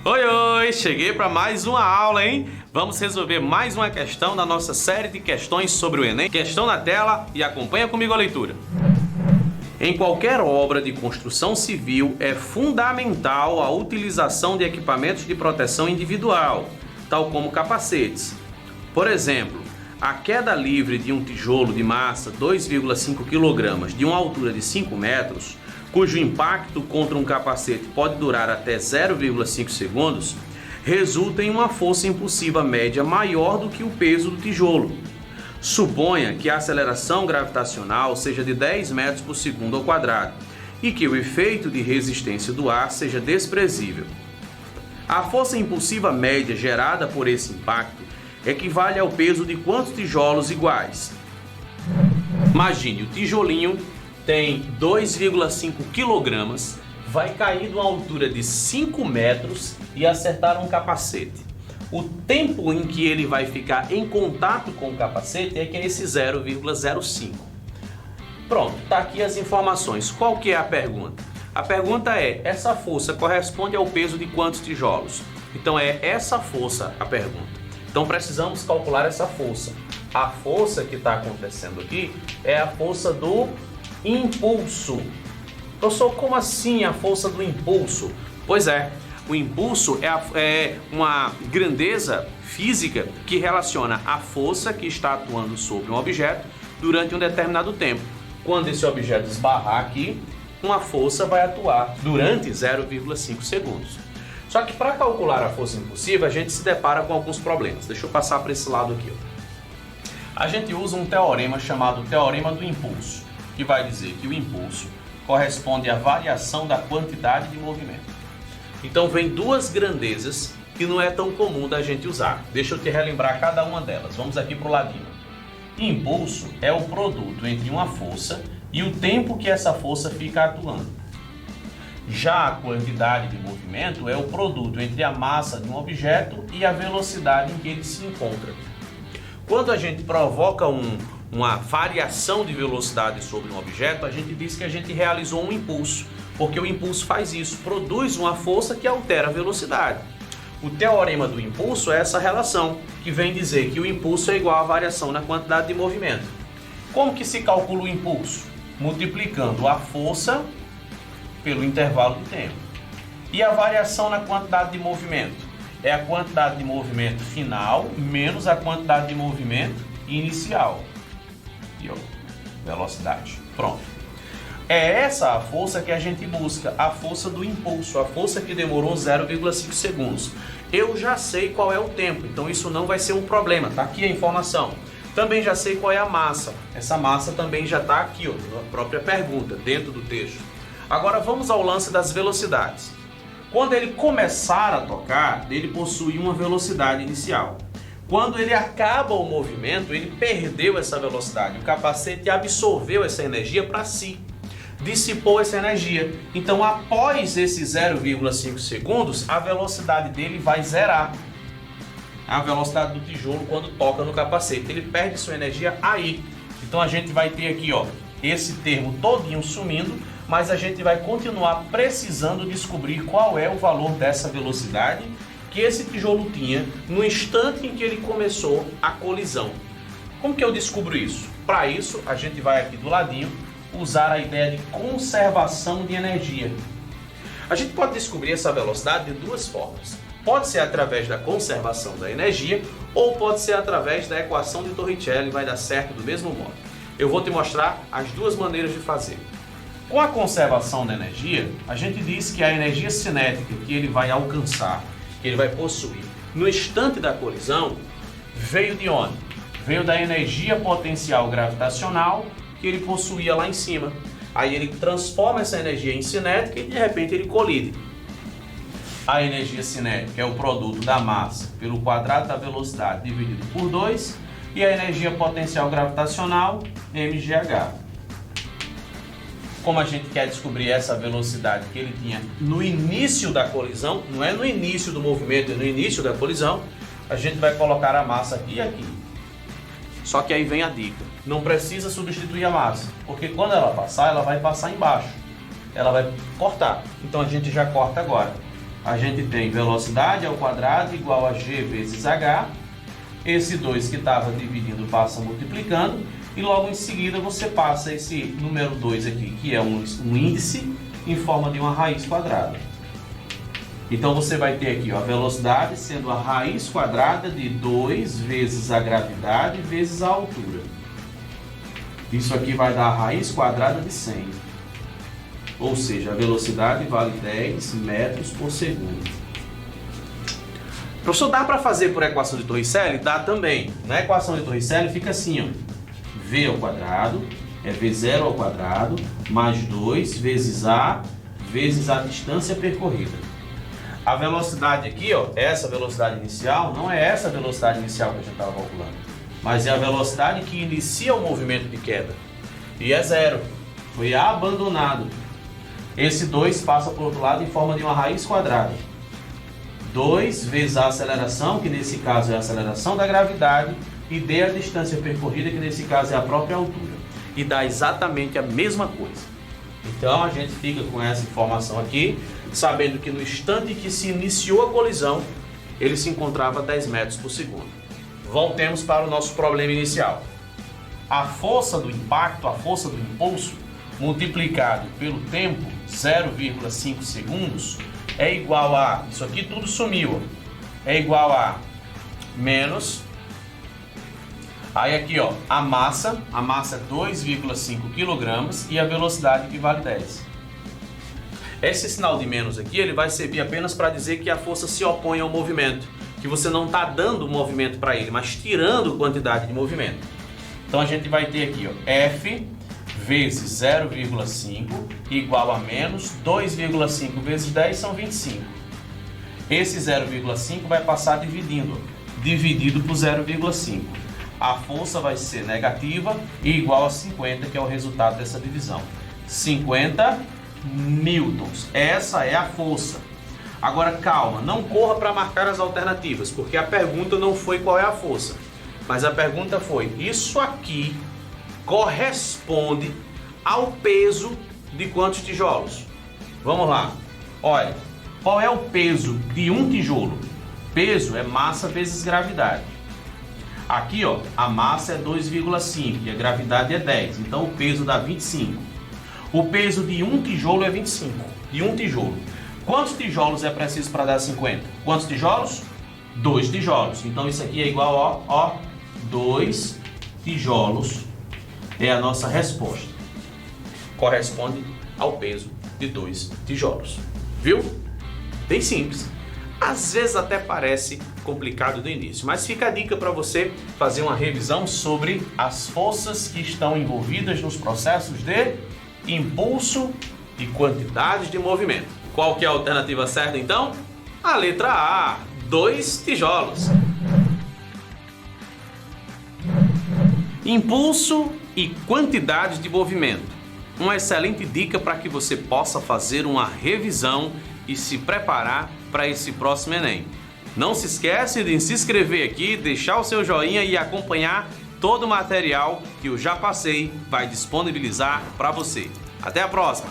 Oi, oi! Cheguei para mais uma aula, hein? Vamos resolver mais uma questão da nossa série de questões sobre o Enem. Questão na tela e acompanha comigo a leitura. Em qualquer obra de construção civil é fundamental a utilização de equipamentos de proteção individual, tal como capacetes. Por exemplo, a queda livre de um tijolo de massa 2,5 kg de uma altura de 5 metros, cujo impacto contra um capacete pode durar até 0,5 segundos, resulta em uma força impulsiva média maior do que o peso do tijolo. Suponha que a aceleração gravitacional seja de 10 metros por segundo ao quadrado e que o efeito de resistência do ar seja desprezível. A força impulsiva média gerada por esse impacto equivale ao peso de quantos tijolos iguais? Imagine, o tijolinho tem 2,5 kg, vai cair de uma altura de 5 metros e acertar um capacete. O tempo em que ele vai ficar em contato com o capacete é que é esse 0,05. Pronto, tá aqui as informações. Qual que é a pergunta? A pergunta é, essa força corresponde ao peso de quantos tijolos? Então é essa força a pergunta. Então precisamos calcular essa força. A força que está acontecendo aqui é a força do impulso. Professor, como assim a força do impulso? Pois é, o impulso é uma grandeza física que relaciona a força que está atuando sobre um objeto durante um determinado tempo. Quando esse objeto esbarrar aqui, uma força vai atuar durante 0,5 segundos. Só que para calcular a força impulsiva, a gente se depara com alguns problemas. Deixa eu passar para esse lado aqui. A gente usa um teorema chamado teorema do impulso, que vai dizer que o impulso corresponde à variação da quantidade de movimento. Então vem duas grandezas que não é tão comum da gente usar. Deixa eu te relembrar cada uma delas. Vamos aqui para o ladinho. Impulso é o produto entre uma força e o tempo que essa força fica atuando. Já a quantidade de movimento é o produto entre a massa de um objeto e a velocidade em que ele se encontra. Quando a gente provoca uma variação de velocidade sobre um objeto, a gente diz que a gente realizou um impulso, porque o impulso faz isso, produz uma força que altera a velocidade. O teorema do impulso é essa relação, que vem dizer que o impulso é igual à variação na quantidade de movimento. Como que se calcula o impulso? Multiplicando a força pelo intervalo de tempo. E a variação na quantidade de movimento? É a quantidade de movimento final menos a quantidade de movimento inicial. E ó, velocidade. Pronto. É essa a força que a gente busca, a força do impulso, a força que demorou 0,5 segundos. Eu já sei qual é o tempo, então isso não vai ser um problema, tá aqui a informação. Também já sei qual é a massa, essa massa também já está aqui, ó, na própria pergunta, dentro do texto. Agora vamos ao lance das velocidades. Quando ele começar a tocar, ele possui uma velocidade inicial. Quando ele acaba o movimento, ele perdeu essa velocidade, o capacete absorveu essa energia para si. Dissipou essa energia. Então, após esses 0,5 segundos, a velocidade dele vai zerar. A velocidade do tijolo quando toca no capacete. Ele perde sua energia aí. Então, a gente vai ter aqui, ó, esse termo todinho sumindo, mas a gente vai continuar precisando descobrir qual é o valor dessa velocidade que esse tijolo tinha no instante em que ele começou a colisão. Como que eu descubro isso? Para isso, a gente vai aqui do ladinho usar a ideia de conservação de energia. A gente pode descobrir essa velocidade de duas formas. Pode ser através da conservação da energia ou pode ser através da equação de Torricelli, vai dar certo do mesmo modo. Eu vou te mostrar as duas maneiras de fazer. Com a conservação da energia, a gente diz que a energia cinética que ele vai alcançar, que ele vai possuir no instante da colisão, veio de onde? Veio da energia potencial gravitacional que ele possuía lá em cima. Aí ele transforma essa energia em cinética e de repente ele colide. A energia cinética é o produto da massa pelo quadrado da velocidade dividido por 2 e a energia potencial gravitacional, mgh. Como a gente quer descobrir essa velocidade que ele tinha no início da colisão, não é no início do movimento, é no início da colisão, a gente vai colocar a massa aqui e aqui. Só que aí vem a dica, não precisa substituir a massa, porque quando ela vai passar embaixo, ela vai cortar, então a gente já corta agora. a gente tem velocidade ao quadrado igual a g vezes h. Esse 2 que estava dividindo passa multiplicando. E logo em seguida você passa esse número 2 aqui, que é um índice, em forma de uma raiz quadrada. Então você vai ter aqui ó, a velocidade sendo a raiz quadrada de 2 vezes a gravidade vezes a altura. Isso aqui vai dar a raiz quadrada de 100. Ou seja, a velocidade vale 10 metros por segundo. Professor, dá para fazer por equação de Torricelli? Dá também. Na equação de Torricelli fica assim, ó. V ao quadrado é V0 ao quadrado mais 2 vezes a distância percorrida. A velocidade aqui, ó, essa velocidade inicial, não é essa velocidade inicial que a gente estava calculando, mas é a velocidade que inicia o movimento de queda. E é 0. Foi abandonado. Esse 2 passa para o outro lado em forma de uma raiz quadrada. 2 vezes a aceleração, que nesse caso é a aceleração da gravidade, e d a distância percorrida, que nesse caso é a própria altura. E dá exatamente a mesma coisa. Então a gente fica com essa informação aqui, sabendo que no instante que se iniciou a colisão, ele se encontrava a 10 metros por segundo. Voltemos para o nosso problema inicial. A força do impacto, a força do impulso, multiplicado pelo tempo, 0,5 segundos, é igual a, isso aqui tudo sumiu, é igual a menos, aí aqui ó, a massa é 2,5 kg e a velocidade que vale 10. Esse sinal de menos aqui, ele vai servir apenas para dizer que a força se opõe ao movimento, que você não está dando movimento para ele, mas tirando quantidade de movimento. Então a gente vai ter aqui ó, F vezes 0,5 igual a menos 2,5 vezes 10 são 25. Esse 0,5 vai passar dividido por 0,5. A força vai ser negativa e igual a 50, que é o resultado dessa divisão. 50 newtons. Essa é a força. Agora calma, não corra para marcar as alternativas, porque a pergunta não foi qual é a força, mas a pergunta foi: isso aqui corresponde ao peso de quantos tijolos? Vamos lá. Olha, qual é o peso de um tijolo? Peso é massa vezes gravidade. Aqui, ó, a massa é 2,5 e a gravidade é 10. Então o peso dá 25. O peso de um tijolo é 25. De um tijolo. Quantos tijolos é preciso para dar 50? Quantos tijolos? 2 tijolos. Então isso aqui é igual a 2 tijolos. É a nossa resposta. Corresponde ao peso de 2 tijolos. Viu? Bem simples. Às vezes até parece complicado no início, mas fica a dica para você fazer uma revisão sobre as forças que estão envolvidas nos processos de impulso e quantidades de movimento. Qual que é a alternativa certa então? A letra A, 2 tijolos. Impulso e quantidades de movimento. Uma excelente dica para que você possa fazer uma revisão e se preparar para esse próximo Enem. Não se esquece de se inscrever aqui, deixar o seu joinha e acompanhar todo o material que eu já passei, vai disponibilizar para você. Até a próxima!